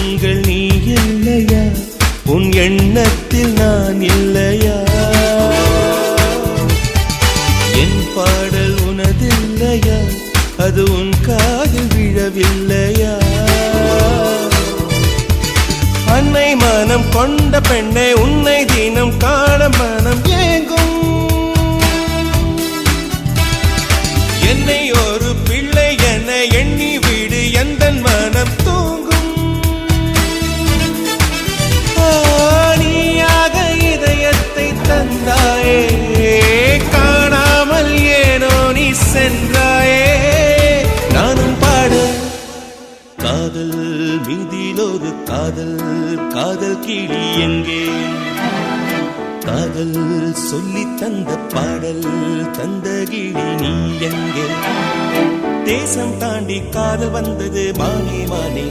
எண்ணங்கள் நீ இல்லையா, உன் எண்ணத்தில் நான் இல்லையா, என் பாடல் உனதில்லையா, அது உன் காதில் விழவில்லையா. அன்னை மனம் கொண்ட பெண்ணை உன்னை தினம் காண மனம் ஏங்கும். என்னை ஒரு பிள்ளை என எண்ணி விடு, எந்த மனம் தூங்கும். நீயாக இதயத்தை தந்தாயே, காணாமல் ஏனோ நீ சென்றாயே. நானும் பாட காதல் மீதில் ஒரு காதல், காதல் கிளி எங்கே, காதல் சொல்லி தந்த பாடல் தந்த கிளி நீ எங்கே. தேசம் தாண்டி காதல் வந்தது மானே மானே,